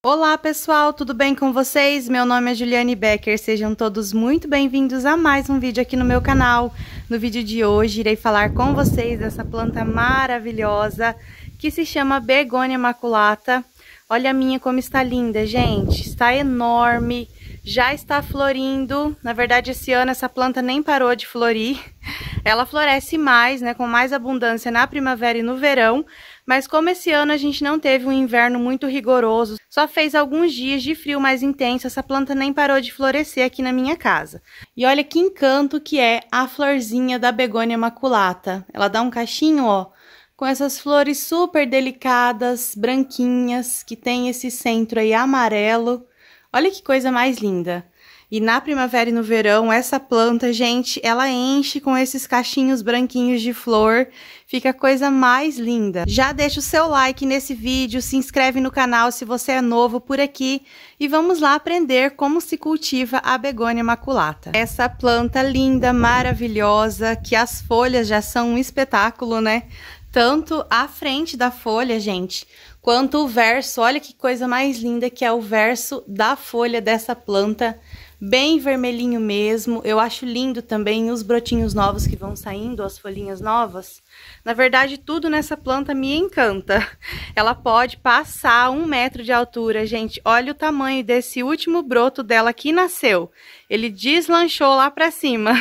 Olá pessoal, tudo bem com vocês? Meu nome é Juliane Becker, sejam todos muito bem-vindos a mais um vídeo aqui no meu canal. No vídeo de hoje irei falar com vocês dessa planta maravilhosa que se chama Begônia maculata. Olha a minha como está linda, gente, está enorme, já está florindo. Na verdade esse ano essa planta nem parou de florir. Ela floresce mais, né, com mais abundância na primavera e no verão. Mas como esse ano a gente não teve um inverno muito rigoroso, só fez alguns dias de frio mais intenso, essa planta nem parou de florescer aqui na minha casa. E olha que encanto que é a florzinha da Begônia maculata. Ela dá um cachinho, ó, com essas flores super delicadas, branquinhas, que tem esse centro aí amarelo. Olha que coisa mais linda. E na primavera e no verão, essa planta, gente, ela enche com esses cachinhos branquinhos de flor. Fica a coisa mais linda. Já deixa o seu like nesse vídeo, se inscreve no canal se você é novo por aqui. E vamos lá aprender como se cultiva a Begônia maculata. Essa planta linda, maravilhosa, que as folhas já são um espetáculo, né? Tanto a frente da folha, gente, quanto o verso. Olha que coisa mais linda que é o verso da folha dessa planta. Bem vermelhinho mesmo. Eu acho lindo também os brotinhos novos que vão saindo, as folhinhas novas. Na verdade, tudo nessa planta me encanta. Ela pode passar 1 metro de altura, gente. Olha o tamanho desse último broto dela que nasceu. Ele deslanchou lá pra cima.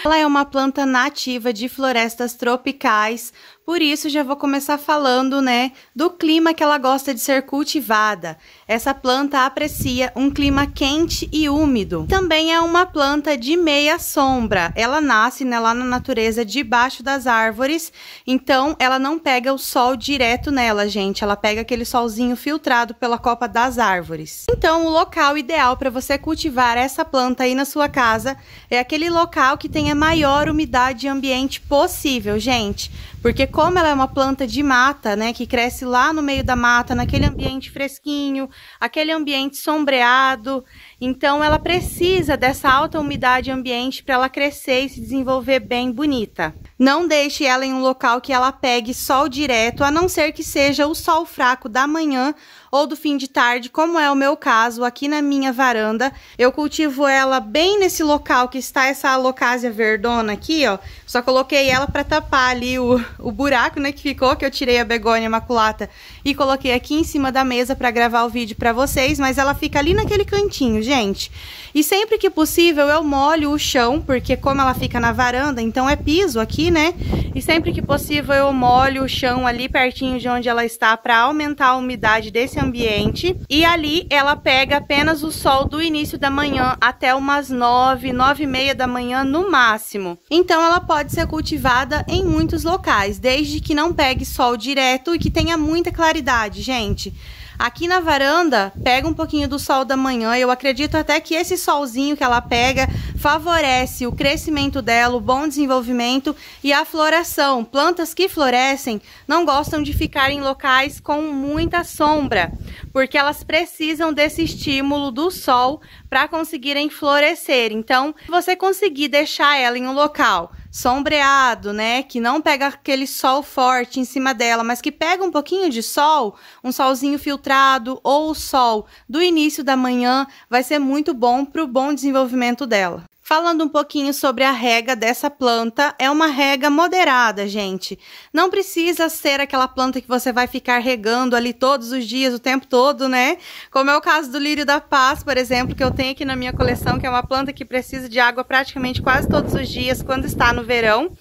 Ela é uma planta nativa de florestas tropicais. Por isso, já vou começar falando, né, do clima que ela gosta de ser cultivada. Essa planta aprecia um clima quente e úmido. Também é uma planta de meia sombra. Ela nasce, né, lá na natureza, debaixo das árvores. Então, ela não pega o sol direto nela, gente. Ela pega aquele solzinho filtrado pela copa das árvores. Então, o local ideal para você cultivar essa planta aí na sua casa é aquele local que tenha maior umidade ambiente possível, gente. Porque como ela é uma planta de mata, né, que cresce lá no meio da mata, naquele ambiente fresquinho, aquele ambiente sombreado, então ela precisa dessa alta umidade ambiente para ela crescer e se desenvolver bem bonita. Não deixe ela em um local que ela pegue sol direto, a não ser que seja o sol fraco da manhã ou do fim de tarde, como é o meu caso aqui na minha varanda. Eu cultivo ela bem nesse local que está essa alocasia verdona aqui, ó. Só coloquei ela para tapar ali o buraco, né, que ficou, que eu tirei a Begônia maculata e coloquei aqui em cima da mesa para gravar o vídeo para vocês, mas ela fica ali naquele cantinho, gente. E sempre que possível eu molho o chão, porque como ela fica na varanda, então é piso aqui, né? E sempre que possível eu molho o chão ali pertinho de onde ela está para aumentar a umidade desse ambiente. E ali ela pega apenas o sol do início da manhã até umas 9, 9h30 da manhã no máximo. Então ela pode ser cultivada em muitos locais, desde que não pegue sol direto e que tenha muita claridade, gente. Aqui na varanda, pega um pouquinho do sol da manhã. Eu acredito até que esse solzinho que ela pega favorece o crescimento dela, o bom desenvolvimento e a floração. Plantas que florescem não gostam de ficar em locais com muita sombra, porque elas precisam desse estímulo do sol para conseguirem florescer. Então, se você conseguir deixar ela em um local sombreado, né, que não pega aquele sol forte em cima dela, mas que pega um pouquinho de sol, um solzinho filtrado ou o sol do início da manhã, vai ser muito bom para o bom desenvolvimento dela. Falando um pouquinho sobre a rega dessa planta, é uma rega moderada, gente. Não precisa ser aquela planta que você vai ficar regando ali todos os dias, o tempo todo, né? Como é o caso do lírio da paz, por exemplo, que eu tenho aqui na minha coleção, que é uma planta que precisa de água praticamente quase todos os dias quando está no verão.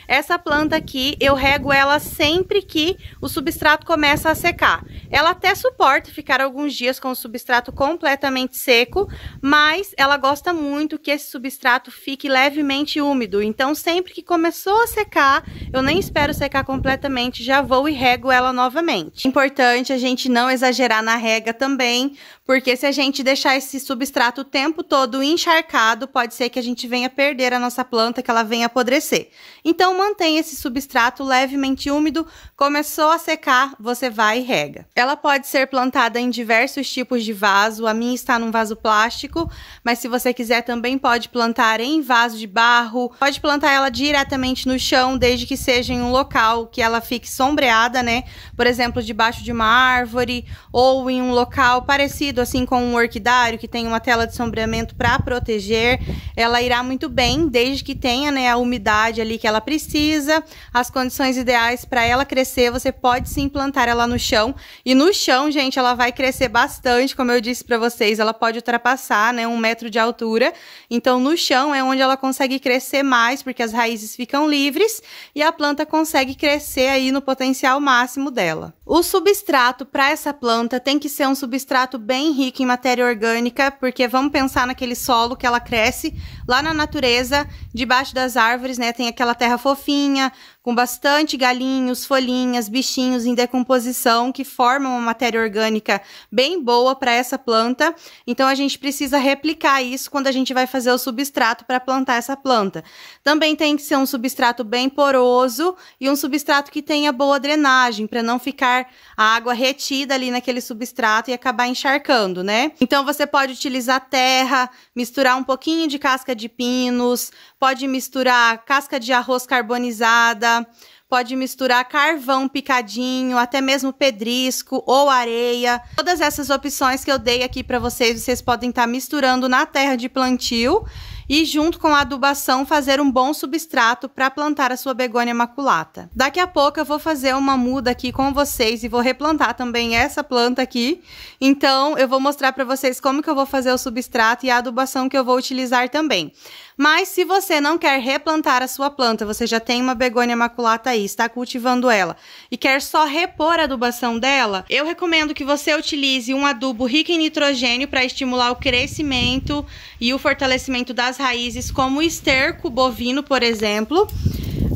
Essa planta aqui, eu rego ela sempre que o substrato começa a secar. Ela até suporta ficar alguns dias com o substrato completamente seco, mas ela gosta muito que esse substrato fique levemente úmido. Então, sempre que começou a secar, eu nem espero secar completamente, já vou e rego ela novamente. Importante a gente não exagerar na rega também, porque se a gente deixar esse substrato o tempo todo encharcado, pode ser que a gente venha perder a nossa planta, que ela venha apodrecer. Então, mantém esse substrato levemente úmido. Começou a secar, você vai e rega. Ela pode ser plantada em diversos tipos de vaso. A minha está num vaso plástico, mas se você quiser também pode plantar em vaso de barro. Pode plantar ela diretamente no chão, desde que seja em um local que ela fique sombreada, né? Por exemplo, debaixo de uma árvore ou em um local parecido assim com um orquidário, que tem uma tela de sombreamento para proteger. Ela irá muito bem, desde que tenha, né, a umidade ali que ela precisa, as condições ideais para ela crescer. Você pode sim plantar ela no chão. E no chão, gente, ela vai crescer bastante, como eu disse para vocês, ela pode ultrapassar, né, 1 metro de altura. Então, no chão é onde ela consegue crescer mais, porque as raízes ficam livres e a planta consegue crescer aí no potencial máximo dela. O substrato para essa planta tem que ser um substrato bem rico em matéria orgânica, porque vamos pensar naquele solo que ela cresce lá na natureza, debaixo das árvores, né? Tem aquela terra fofinha, com bastante galinhos, folhinhas, bichinhos em decomposição, que formam uma matéria orgânica bem boa para essa planta. Então, a gente precisa replicar isso quando a gente vai fazer o substrato para plantar essa planta. Também tem que ser um substrato bem poroso e um substrato que tenha boa drenagem, para não ficar a água retida ali naquele substrato e acabar encharcando, né? Então, você pode utilizar terra, misturar um pouquinho de casca de pinos, pode misturar casca de arroz carbonizada, pode misturar carvão picadinho, até mesmo pedrisco ou areia. Todas essas opções que eu dei aqui para vocês, vocês podem estar misturando na terra de plantio e junto com a adubação fazer um bom substrato para plantar a sua begônia maculata. Daqui a pouco eu vou fazer uma muda aqui com vocês e vou replantar também essa planta aqui. Então eu vou mostrar para vocês como que eu vou fazer o substrato e a adubação que eu vou utilizar também. Mas se você não quer replantar a sua planta, você já tem uma begônia maculata aí, está cultivando ela e quer só repor a adubação dela, eu recomendo que você utilize um adubo rico em nitrogênio para estimular o crescimento e o fortalecimento das raízes, como o esterco bovino, por exemplo.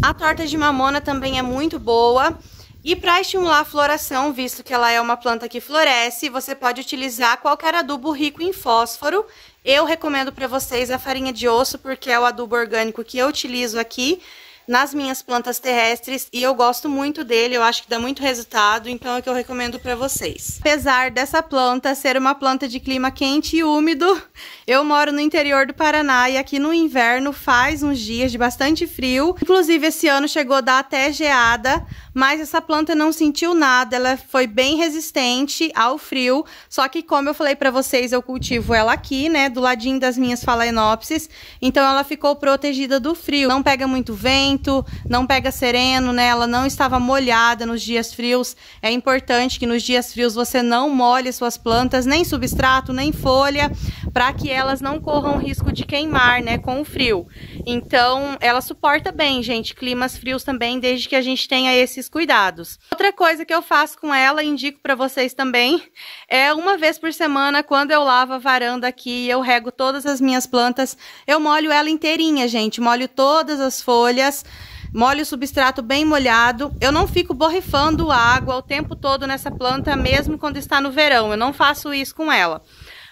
A torta de mamona também é muito boa. E para estimular a floração, visto que ela é uma planta que floresce, você pode utilizar qualquer adubo rico em fósforo. Eu recomendo para vocês a farinha de osso, porque é o adubo orgânico que eu utilizo aqui nas minhas plantas terrestres e eu gosto muito dele, eu acho que dá muito resultado, então é o que eu recomendo para vocês. Apesar dessa planta ser uma planta de clima quente e úmido, eu moro no interior do Paraná e aqui no inverno faz uns dias de bastante frio. Inclusive esse ano chegou a dar até geada, mas essa planta não sentiu nada, ela foi bem resistente ao frio. Só que, como eu falei para vocês, eu cultivo ela aqui, né, do ladinho das minhas phalaenopsis, então ela ficou protegida do frio. Não pega muito vento, não pega sereno, né, ela não estava molhada nos dias frios. É importante que nos dias frios você não molhe suas plantas, nem substrato, nem folha, para que elas não corram risco de queimar, né, com o frio. Então, ela suporta bem, gente, climas frios também, desde que a gente tenha esses cuidados. Outra coisa que eu faço com ela, indico para vocês também, é uma vez por semana, quando eu lavo a varanda aqui, eu rego todas as minhas plantas, eu molho ela inteirinha, gente, molho todas as folhas, molho o substrato bem molhado. Eu não fico borrifando água o tempo todo nessa planta, mesmo quando está no verão, eu não faço isso com ela.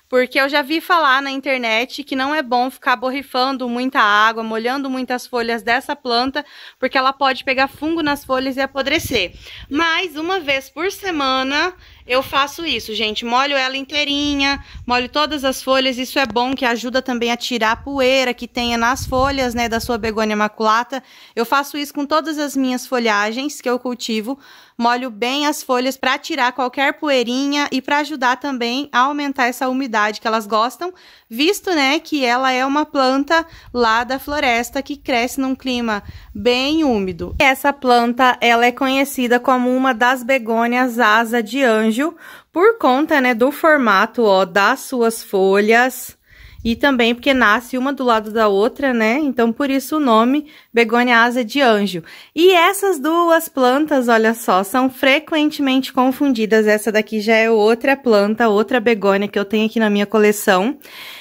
Porque eu já vi falar na internet que não é bom ficar borrifando muita água, molhando muitas folhas dessa planta, porque ela pode pegar fungo nas folhas e apodrecer. Mas uma vez por semana eu faço isso, gente. Molho ela inteirinha, molho todas as folhas. Isso é bom, que ajuda também a tirar a poeira que tenha nas folhas, né, da sua begônia maculata. Eu faço isso com todas as minhas folhagens que eu cultivo. Molho bem as folhas para tirar qualquer poeirinha e para ajudar também a aumentar essa umidade que elas gostam, visto, né, que ela é uma planta lá da floresta que cresce num clima bem úmido. Essa planta, ela é conhecida como uma das begônias asa de anjo por conta, né, do formato, ó, das suas folhas. E também porque nasce uma do lado da outra, né? Então, por isso o nome begônia asa de anjo. E essas duas plantas, olha só, são frequentemente confundidas. Essa daqui já é outra planta, outra begônia que eu tenho aqui na minha coleção.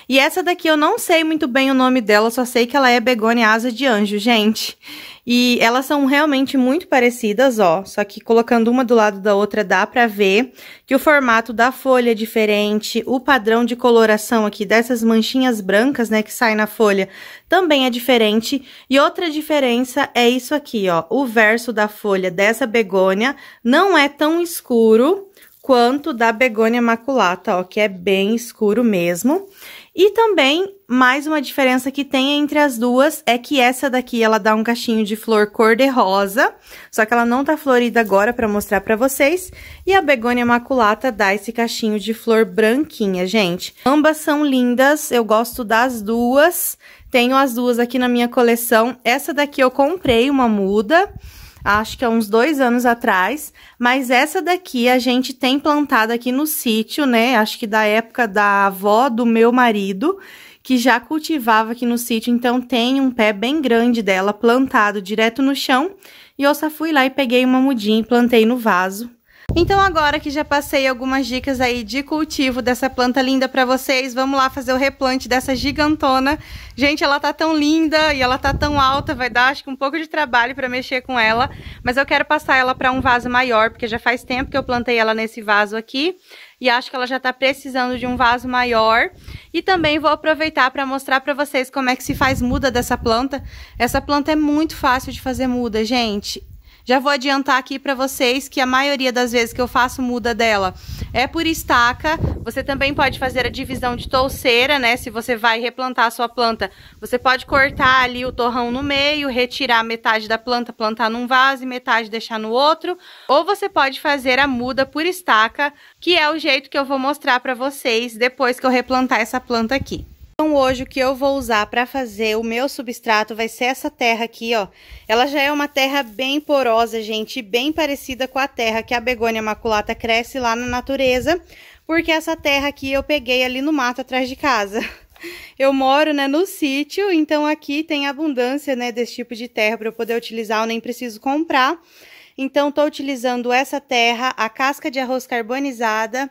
E essa daqui eu não sei muito bem o nome dela, só sei que ela é begônia asa de anjo, gente. E elas são realmente muito parecidas, ó, só que colocando uma do lado da outra dá pra ver que o formato da folha é diferente, o padrão de coloração aqui dessas manchinhas brancas, né, que saem na folha, também é diferente. E outra diferença diferença é isso aqui, ó. O verso da folha dessa begônia não é tão escuro quanto da begônia maculata, ó, que é bem escuro mesmo. E também, mais uma diferença que tem entre as duas é que essa daqui, ela dá um cachinho de flor cor-de-rosa, só que ela não tá florida agora pra mostrar pra vocês. E a begônia maculata dá esse cachinho de flor branquinha, gente. Ambas são lindas, eu gosto das duas, tenho as duas aqui na minha coleção. Essa daqui eu comprei uma muda, acho que há uns 2 anos atrás, mas essa daqui a gente tem plantado aqui no sítio, né? Acho que da época da avó do meu marido, que já cultivava aqui no sítio, então tem um pé bem grande dela plantado direto no chão. E eu só fui lá e peguei uma mudinha e plantei no vaso. Então agora que já passei algumas dicas aí de cultivo dessa planta linda pra vocês, vamos lá fazer o replante dessa gigantona. Gente, ela tá tão linda e ela tá tão alta, vai dar acho que um pouco de trabalho pra mexer com ela, mas eu quero passar ela pra um vaso maior, porque já faz tempo que eu plantei ela nesse vaso aqui. E acho que ela já tá precisando de um vaso maior. E também vou aproveitar para mostrar para vocês como é que se faz muda dessa planta. Essa planta é muito fácil de fazer muda, gente. Já vou adiantar aqui para vocês que a maioria das vezes que eu faço muda dela é por estaca. Você também pode fazer a divisão de touceira, né? Se você vai replantar a sua planta, você pode cortar ali o torrão no meio, retirar metade da planta, plantar num vaso e metade deixar no outro. Ou você pode fazer a muda por estaca, que é o jeito que eu vou mostrar para vocês depois que eu replantar essa planta aqui. Então hoje o que eu vou usar para fazer o meu substrato vai ser essa terra aqui, ó. Ela já é uma terra bem porosa, gente, bem parecida com a terra que a begônia maculata cresce lá na natureza, porque essa terra aqui eu peguei ali no mato atrás de casa. Eu moro, né, no sítio, então aqui tem abundância, né, desse tipo de terra para eu poder utilizar, eu nem preciso comprar. Então tô utilizando essa terra, a casca de arroz carbonizada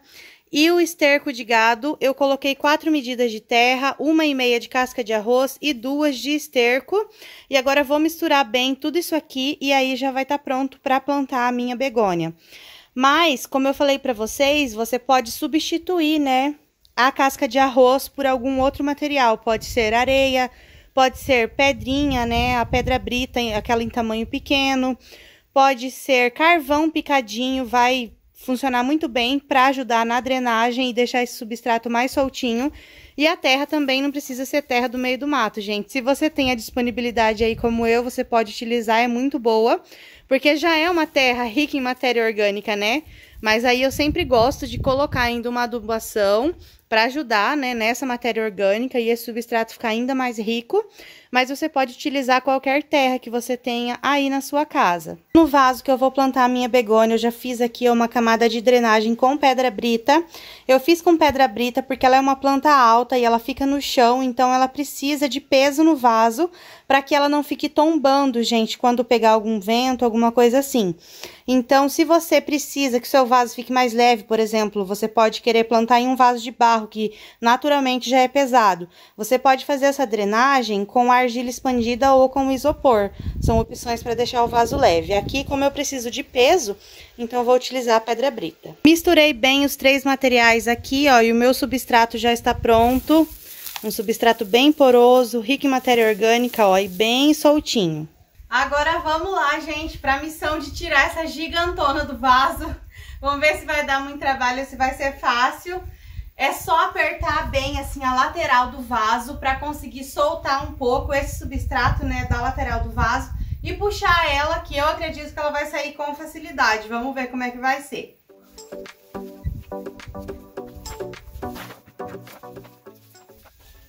e o esterco de gado. Eu coloquei 4 medidas de terra, 1,5 de casca de arroz e 2 de esterco. E agora vou misturar bem tudo isso aqui e aí já vai estar pronto para plantar a minha begônia. Mas, como eu falei para vocês, você pode substituir, né, a casca de arroz por algum outro material. Pode ser areia, pode ser pedrinha, né, a pedra brita, aquela em tamanho pequeno. Pode ser carvão picadinho, vai funcionar muito bem para ajudar na drenagem e deixar esse substrato mais soltinho. E a terra também não precisa ser terra do meio do mato, gente. Se você tem a disponibilidade aí como eu, você pode utilizar, é muito boa, porque já é uma terra rica em matéria orgânica, né? Mas aí eu sempre gosto de colocar ainda uma adubação para ajudar, né, nessa matéria orgânica e esse substrato ficar ainda mais rico. Mas você pode utilizar qualquer terra que você tenha aí na sua casa. No vaso que eu vou plantar a minha begônia, eu já fiz aqui uma camada de drenagem com pedra brita. Eu fiz com pedra brita porque ela é uma planta alta e ela fica no chão, então ela precisa de peso no vaso para que ela não fique tombando, gente, quando pegar algum vento, alguma coisa assim. Então, se você precisa que seu vaso fique mais leve, por exemplo, você pode querer plantar em um vaso de barro, que naturalmente já é pesado. Você pode fazer essa drenagem com argila expandida ou com isopor. São opções para deixar o vaso leve. Aqui, como eu preciso de peso, então eu vou utilizar a pedra brita. Misturei bem os 3 materiais aqui, ó, e o meu substrato já está pronto. Um substrato bem poroso, rico em matéria orgânica, ó, e bem soltinho. Agora vamos lá, gente, para a missão de tirar essa gigantona do vaso. Vamos ver se vai dar muito trabalho, se vai ser fácil. É só apertar bem assim a lateral do vaso para conseguir soltar um pouco esse substrato, né, da lateral do vaso e puxar ela, que eu acredito que ela vai sair com facilidade. Vamos ver como é que vai ser.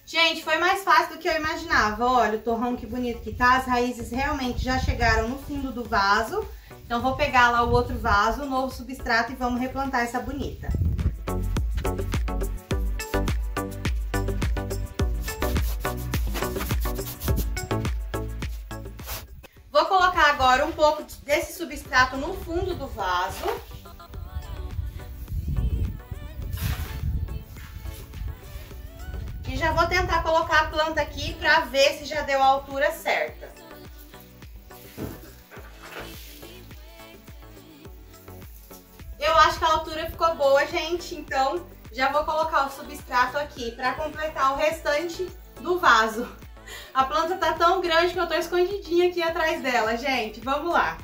Gente, foi mais fácil do que eu imaginava. Olha o torrão que bonito que tá. As raízes realmente já chegaram no fundo do vaso. Então vou pegar lá o outro vaso, o novo substrato, e vamos replantar essa bonita. Vou colocar agora um pouco desse substrato no fundo do vaso. E já vou tentar colocar a planta aqui pra ver se já deu a altura certa. Eu acho que a altura ficou boa, gente, então já vou colocar o substrato aqui pra completar o restante do vaso. A planta tá tão grande que eu tô escondidinha aqui atrás dela, gente. Vamos lá.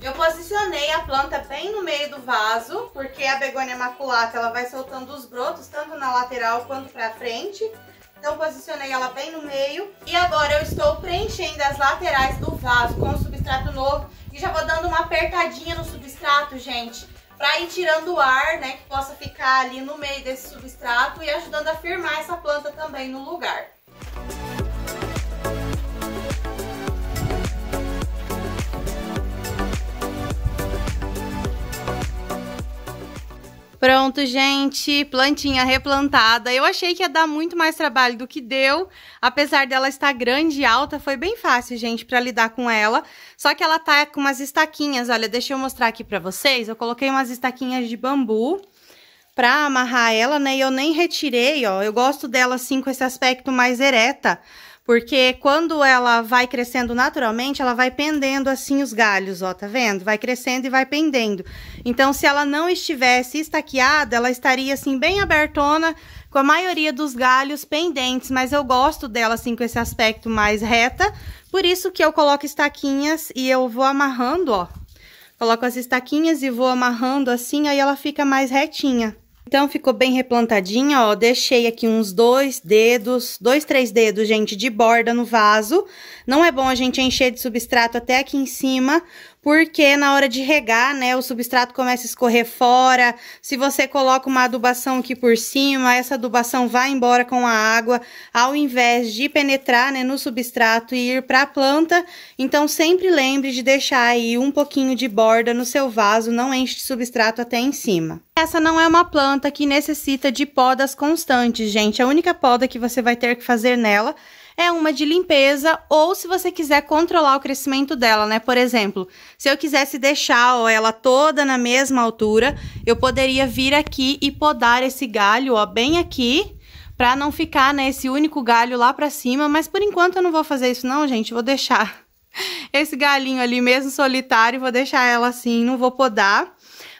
Eu posicionei a planta bem no meio do vaso, porque a begônia maculata ela vai soltando os brotos, tanto na lateral quanto pra frente. Então posicionei ela bem no meio. E agora eu estou preenchendo as laterais do vaso com o substrato novo. E já vou dando uma apertadinha no substrato, gente, pra ir tirando o ar, né, que possa ficar ali no meio desse substrato e ajudando a firmar essa planta também no lugar. Pronto, gente, plantinha replantada. Eu achei que ia dar muito mais trabalho do que deu. Apesar dela estar grande e alta, foi bem fácil, gente, pra lidar com ela. Só que ela tá com umas estaquinhas, olha, deixa eu mostrar aqui pra vocês. Eu coloquei umas estaquinhas de bambu pra amarrar ela, né, e eu nem retirei, ó. Eu gosto dela assim, com esse aspecto mais ereta. Porque quando ela vai crescendo naturalmente, ela vai pendendo assim os galhos, ó, tá vendo? Vai crescendo e vai pendendo. Então, se ela não estivesse estaqueada, ela estaria assim bem abertona, com a maioria dos galhos pendentes. Mas eu gosto dela assim com esse aspecto mais reta, por isso que eu coloco estaquinhas e eu vou amarrando, ó. Coloco as estaquinhas e vou amarrando assim, aí ela fica mais retinha. Então, ficou bem replantadinha, ó, deixei aqui uns 2 dedos, 2, 3 dedos, gente, de borda no vaso. Não é bom a gente encher de substrato até aqui em cima, porque na hora de regar, né, o substrato começa a escorrer fora. Se você coloca uma adubação aqui por cima, essa adubação vai embora com a água, ao invés de penetrar, né, no substrato e ir para a planta. Então, sempre lembre de deixar aí um pouquinho de borda no seu vaso, não enche de substrato até em cima. Essa não é uma planta que necessita de podas constantes, gente. A única poda que você vai ter que fazer nela é uma de limpeza, ou se você quiser controlar o crescimento dela, né? Por exemplo, se eu quisesse deixar, ó, ela toda na mesma altura, eu poderia vir aqui e podar esse galho, ó, bem aqui, pra não ficar, né, esse único galho lá pra cima. Mas por enquanto eu não vou fazer isso não, gente. Vou deixar esse galinho ali mesmo solitário, vou deixar ela assim, não vou podar.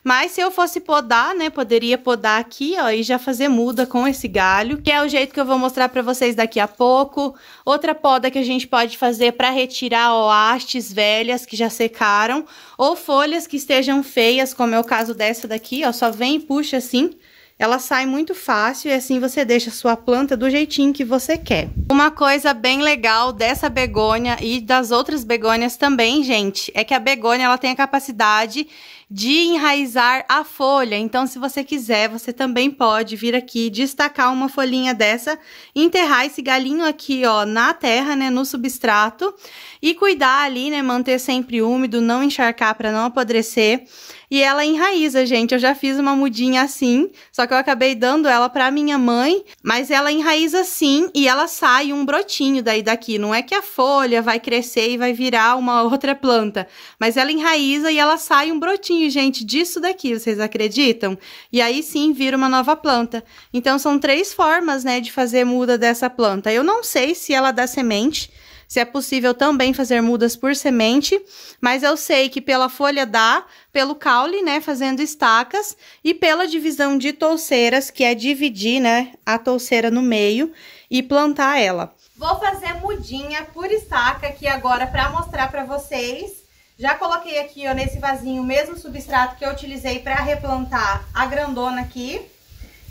Mas se eu fosse podar, né, poderia podar aqui, ó, e já fazer muda com esse galho, que é o jeito que eu vou mostrar pra vocês daqui a pouco. Outra poda que a gente pode fazer pra retirar, ó, hastes velhas que já secaram, ou folhas que estejam feias, como é o caso dessa daqui, ó, só vem e puxa assim. Ela sai muito fácil e assim você deixa a sua planta do jeitinho que você quer. Uma coisa bem legal dessa begônia e das outras begônias também, gente, é que a begônia ela tem a capacidade de enraizar a folha. Então, se você quiser, você também pode vir aqui, destacar uma folhinha dessa, enterrar esse galinho aqui, ó, na terra, né, no substrato, e cuidar ali, né, manter sempre úmido, não encharcar para não apodrecer. E ela enraiza, gente. Eu já fiz uma mudinha assim, só que eu acabei dando ela pra minha mãe, mas ela enraiza sim e ela sai um brotinho daqui. Não é que a folha vai crescer e vai virar uma outra planta, mas ela enraiza e ela sai um brotinho, gente, disso daqui, vocês acreditam? E aí sim vira uma nova planta. Então são 3 formas, né, de fazer muda dessa planta. Eu não sei se ela dá semente, se é possível também fazer mudas por semente, mas eu sei que pela folha dá, pelo caule, né, fazendo estacas, e pela divisão de touceiras, que é dividir, né, a touceira no meio e plantar ela. Vou fazer mudinha por estaca aqui agora para mostrar para vocês. Já coloquei aqui, ó, nesse vasinho o mesmo substrato que eu utilizei para replantar a grandona aqui.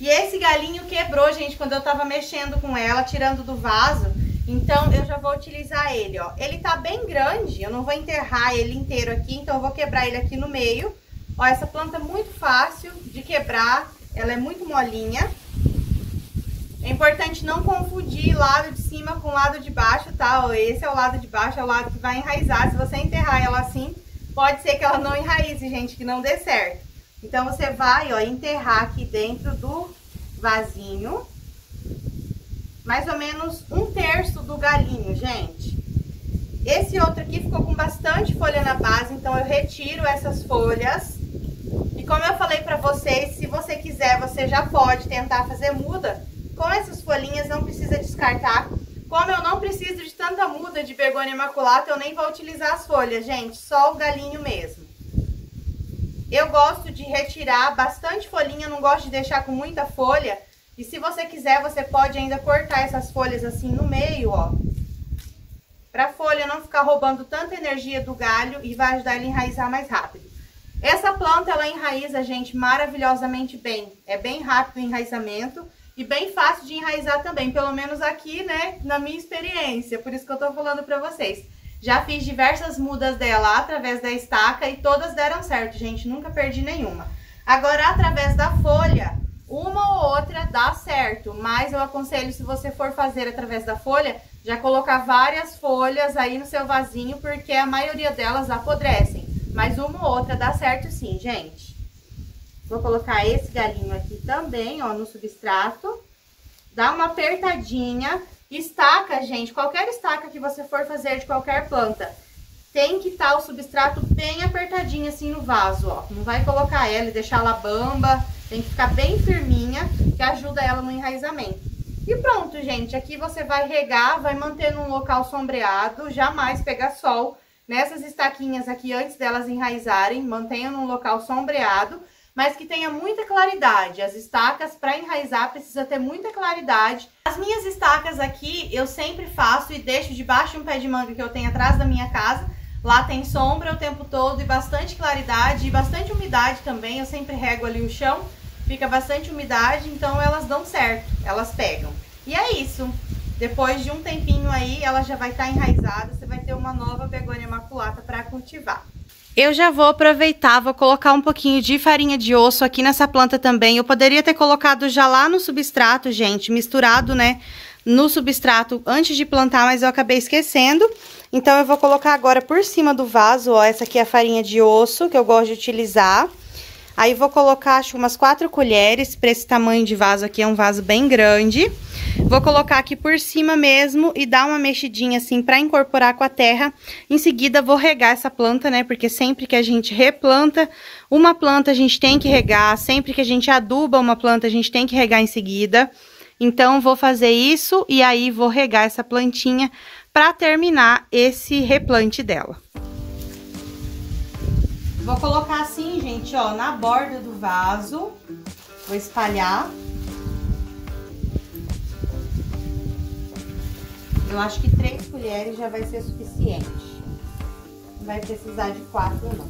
E esse galinho quebrou, gente, quando eu tava mexendo com ela, tirando do vaso. Então, eu já vou utilizar ele, ó. Ele tá bem grande, eu não vou enterrar ele inteiro aqui, então eu vou quebrar ele aqui no meio. Ó, essa planta é muito fácil de quebrar, ela é muito molinha. É importante não confundir lado de cima com lado de baixo, tá? Ó, esse é o lado de baixo, é o lado que vai enraizar. Se você enterrar ela assim, pode ser que ela não enraize, gente, que não dê certo. Então, você vai, ó, enterrar aqui dentro do vasinho. Mais ou menos 1/3 do galinho, gente. Esse outro aqui ficou com bastante folha na base, então eu retiro essas folhas. E como eu falei pra vocês, se você quiser, você já pode tentar fazer muda com essas folhinhas, não precisa descartar. Como eu não preciso de tanta muda de begônia imaculata, eu nem vou utilizar as folhas, gente, só o galinho mesmo. Eu gosto de retirar bastante folhinha, não gosto de deixar com muita folha. E se você quiser, você pode ainda cortar essas folhas assim no meio, ó. Pra folha não ficar roubando tanta energia do galho e vai ajudar ele a enraizar mais rápido. Essa planta, ela enraiza, gente, maravilhosamente bem. É bem rápido o enraizamento e bem fácil de enraizar também. Pelo menos aqui, né, na minha experiência. Por isso que eu tô falando pra vocês. Já fiz diversas mudas dela através da estaca e todas deram certo, gente. Nunca perdi nenhuma. Agora, através da folha, uma ou outra dá certo. Mas eu aconselho, se você for fazer através da folha, já colocar várias folhas aí no seu vasinho, porque a maioria delas apodrecem. Mas uma ou outra dá certo sim, gente. Vou colocar esse galinho aqui também, ó, no substrato. Dá uma apertadinha. Estaca, gente, qualquer estaca que você for fazer de qualquer planta, tem que estar o substrato bem apertadinho assim no vaso, ó. Não vai colocar ela e deixar ela bamba, tem que ficar bem firminha, que ajuda ela no enraizamento. E pronto, gente, aqui você vai regar, vai manter num local sombreado, jamais pegar sol. Nessas estaquinhas aqui, antes delas enraizarem, mantenha num local sombreado, mas que tenha muita claridade. As estacas, para enraizar, precisa ter muita claridade. As minhas estacas aqui, eu sempre faço e deixo debaixo de um pé de manga que eu tenho atrás da minha casa. Lá tem sombra o tempo todo e bastante claridade e bastante umidade também. Eu sempre rego ali o chão, fica bastante umidade, então elas dão certo, elas pegam. E é isso. Depois de um tempinho aí, ela já vai estar enraizada, você vai ter uma nova begônia maculata para cultivar. Eu já vou aproveitar, vou colocar um pouquinho de farinha de osso aqui nessa planta também. Eu poderia ter colocado já lá no substrato, gente, misturado, né, no substrato antes de plantar, mas eu acabei esquecendo. Então, eu vou colocar agora por cima do vaso, ó, essa aqui é a farinha de osso que eu gosto de utilizar. Aí, vou colocar, acho, umas 4 colheres, para esse tamanho de vaso aqui, é um vaso bem grande. Vou colocar aqui por cima mesmo e dar uma mexidinha assim pra incorporar com a terra. Em seguida, vou regar essa planta, né? Porque sempre que a gente replanta uma planta, a gente tem que regar. Sempre que a gente aduba uma planta, a gente tem que regar em seguida. Então, vou fazer isso e aí vou regar essa plantinha pra terminar esse replante dela. Vou colocar assim, gente, ó, na borda do vaso. Vou espalhar. Eu acho que 3 colheres já vai ser suficiente. Não vai precisar de 4, não.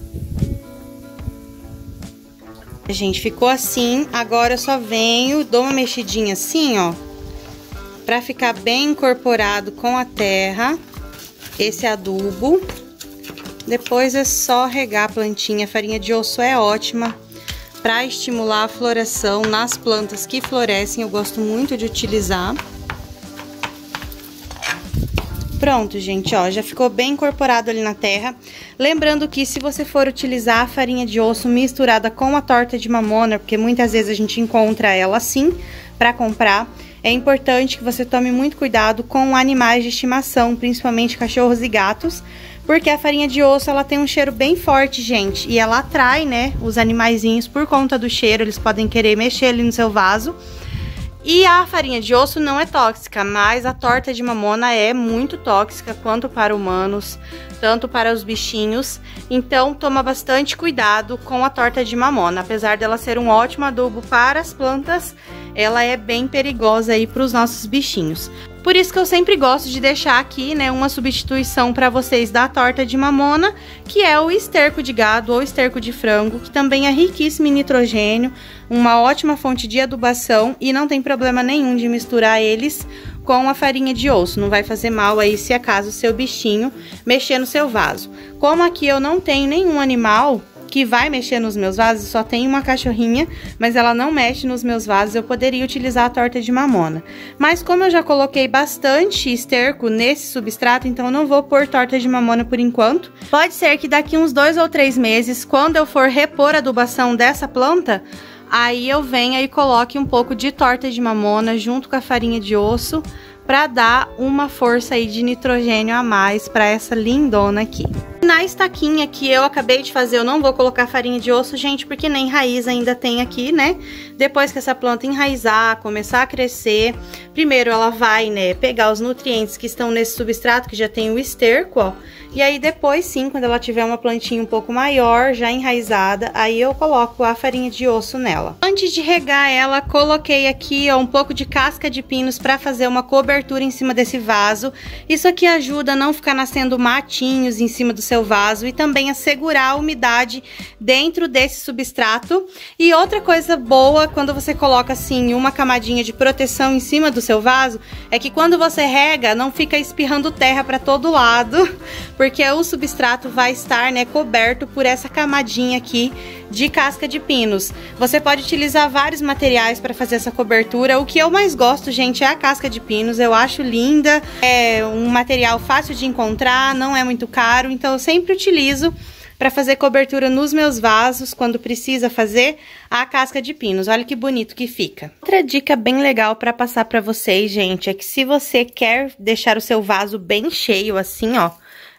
Gente, ficou assim. Agora eu só venho, dou uma mexidinha assim, ó. Pra ficar bem incorporado com a terra. Esse adubo. Depois é só regar a plantinha. A farinha de osso é ótima pra estimular a floração nas plantas que florescem. Eu gosto muito de utilizar. Pronto, gente, ó, já ficou bem incorporado ali na terra. Lembrando que se você for utilizar a farinha de osso misturada com a torta de mamona, porque muitas vezes a gente encontra ela assim para comprar, é importante que você tome muito cuidado com animais de estimação, principalmente cachorros e gatos, porque a farinha de osso, ela tem um cheiro bem forte, gente, e ela atrai, né, os animaizinhos por conta do cheiro, eles podem querer mexer ali no seu vaso. E a farinha de osso não é tóxica, mas a torta de mamona é muito tóxica, quanto para humanos, tanto para os bichinhos. Então, toma bastante cuidado com a torta de mamona. Apesar dela ser um ótimo adubo para as plantas, ela é bem perigosa aí para os nossos bichinhos. Por isso que eu sempre gosto de deixar aqui, né, uma substituição para vocês da torta de mamona, que é o esterco de gado ou esterco de frango, que também é riquíssimo em nitrogênio, uma ótima fonte de adubação e não tem problema nenhum de misturar eles com a farinha de osso. Não vai fazer mal aí se acaso o seu bichinho mexer no seu vaso. Como aqui eu não tenho nenhum animal que vai mexer nos meus vasos, só tem uma cachorrinha, mas ela não mexe nos meus vasos, eu poderia utilizar a torta de mamona. Mas como eu já coloquei bastante esterco nesse substrato, então eu não vou pôr torta de mamona por enquanto. Pode ser que daqui uns 2 ou 3 meses, quando eu for repor a adubação dessa planta, aí eu venha e coloque um pouco de torta de mamona junto com a farinha de osso, para dar uma força aí de nitrogênio a mais para essa lindona aqui. Na estaquinha que eu acabei de fazer, eu não vou colocar farinha de osso, gente, porque nem raiz ainda tem aqui, né? Depois que essa planta enraizar, começar a crescer, primeiro ela vai, né, pegar os nutrientes que estão nesse substrato, que já tem o esterco, ó. E aí depois, sim, quando ela tiver uma plantinha um pouco maior, já enraizada, aí eu coloco a farinha de osso nela. Antes de regar ela, coloquei aqui, ó, um pouco de casca de pinos para fazer uma cobertura em cima desse vaso. Isso aqui ajuda a não ficar nascendo matinhos em cima do seu vaso e também a segurar a umidade dentro desse substrato. E outra coisa boa, quando você coloca assim uma camadinha de proteção em cima do seu vaso, é que quando você rega, não fica espirrando terra para todo lado, porque o substrato vai estar, né, coberto por essa camadinha aqui de casca de pinos. Você pode utilizar vários materiais para fazer essa cobertura. O que eu mais gosto, gente, é a casca de pinos. Eu acho linda, é um material fácil de encontrar, não é muito caro, então eu sempre utilizo para fazer cobertura nos meus vasos, quando precisa fazer, a casca de pinos. Olha que bonito que fica. Outra dica bem legal para passar para vocês, gente, é que se você quer deixar o seu vaso bem cheio assim, ó,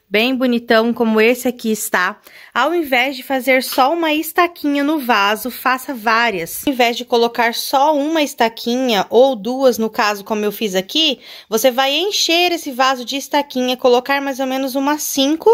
bem bonitão como esse aqui está, ao invés de fazer só uma estaquinha no vaso, faça várias. Ao invés de colocar só uma estaquinha, ou duas no caso, como eu fiz aqui, você vai encher esse vaso de estaquinha, colocar mais ou menos umas 5,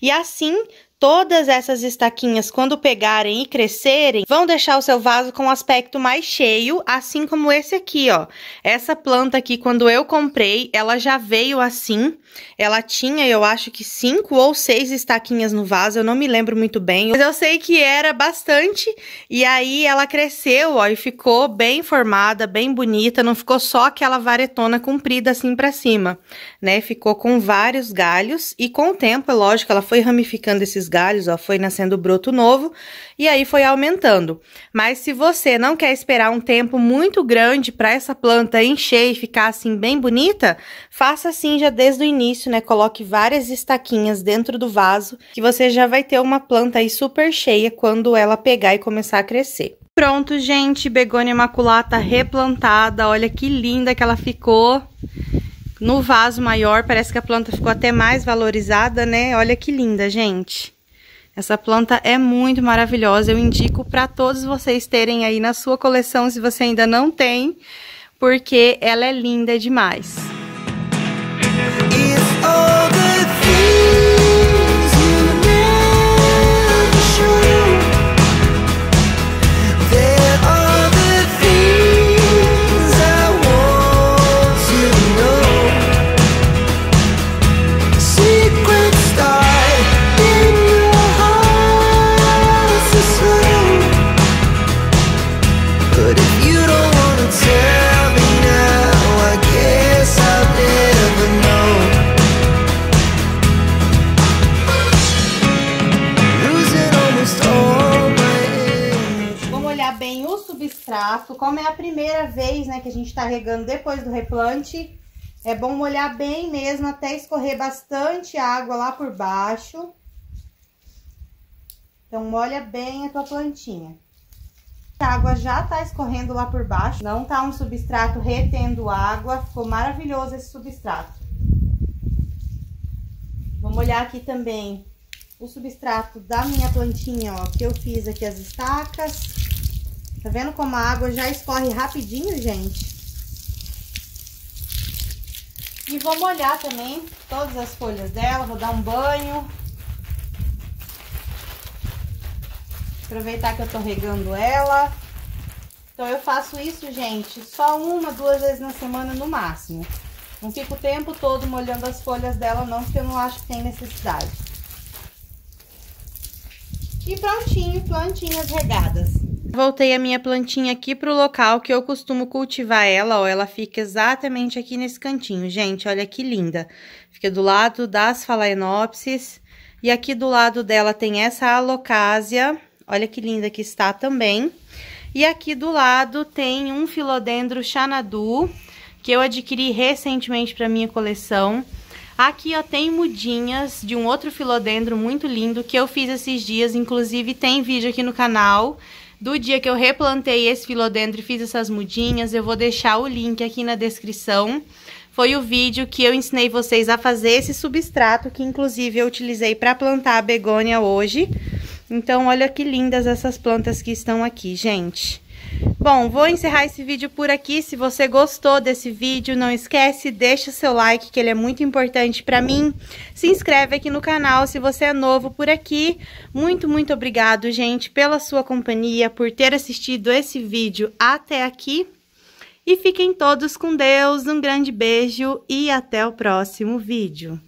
e assim todas essas estaquinhas, quando pegarem e crescerem, vão deixar o seu vaso com um aspecto mais cheio, assim como esse aqui, ó. Essa planta aqui, quando eu comprei, ela já veio assim. Ela tinha, eu acho que 5 ou 6 estaquinhas no vaso, eu não me lembro muito bem, mas eu sei que era bastante. E aí ela cresceu, ó, e ficou bem formada, bem bonita, não ficou só aquela varetona comprida assim pra cima, né? Ficou com vários galhos e com o tempo, é lógico, ela foi ramificando esses galhos, ó, foi nascendo broto novo e aí foi aumentando. Mas se você não quer esperar um tempo muito grande para essa planta encher e ficar assim bem bonita, faça assim já desde o início, né? Coloque várias estaquinhas dentro do vaso, que você já vai ter uma planta aí super cheia quando ela pegar e começar a crescer. Pronto, gente, begônia imaculata replantada, olha que linda que ela ficou. No vaso maior, parece que a planta ficou até mais valorizada, né? Olha que linda, gente. Essa planta é muito maravilhosa. Eu indico para todos vocês terem aí na sua coleção, se você ainda não tem, porque ela é linda demais. Bem o substrato, como é a primeira vez, né, que a gente tá regando depois do replante, é bom molhar bem mesmo até escorrer bastante água lá por baixo. Então molha bem a tua plantinha. A água já tá escorrendo lá por baixo, não tá um substrato retendo água, ficou maravilhoso esse substrato. Vou molhar aqui também o substrato da minha plantinha, ó, que eu fiz aqui as estacas. Tá vendo como a água já escorre rapidinho, gente? E vou molhar também todas as folhas dela, vou dar um banho. Aproveitar que eu tô regando ela. Então eu faço isso, gente, só 1, 2 vezes na semana no máximo. Não fico o tempo todo molhando as folhas dela não, porque eu não acho que tem necessidade. E prontinho, plantinhas regadas. Voltei a minha plantinha aqui pro local que eu costumo cultivar ela, ó. Ela fica exatamente aqui nesse cantinho, gente. Olha que linda. Fica do lado das Phalaenopsis. E aqui do lado dela tem essa Alocasia. Olha que linda que está também. E aqui do lado tem um Philodendron Xanadu, que eu adquiri recentemente para minha coleção. Aqui, ó, tem mudinhas de um outro Philodendron muito lindo que eu fiz esses dias. Inclusive, tem vídeo aqui no canal do dia que eu replantei esse Philodendron e fiz essas mudinhas. Eu vou deixar o link aqui na descrição foi o vídeo que eu ensinei vocês a fazer esse substrato, que inclusive eu utilizei para plantar a begônia hoje. Então, olha que lindas essas plantas que estão aqui, gente. Bom, vou encerrar esse vídeo por aqui. Se você gostou desse vídeo, não esquece, deixa o seu like, que ele é muito importante para mim. Se inscreve aqui no canal se você é novo por aqui. Muito, muito obrigado, gente, pela sua companhia, por ter assistido esse vídeo até aqui. E fiquem todos com Deus, um grande beijo e até o próximo vídeo.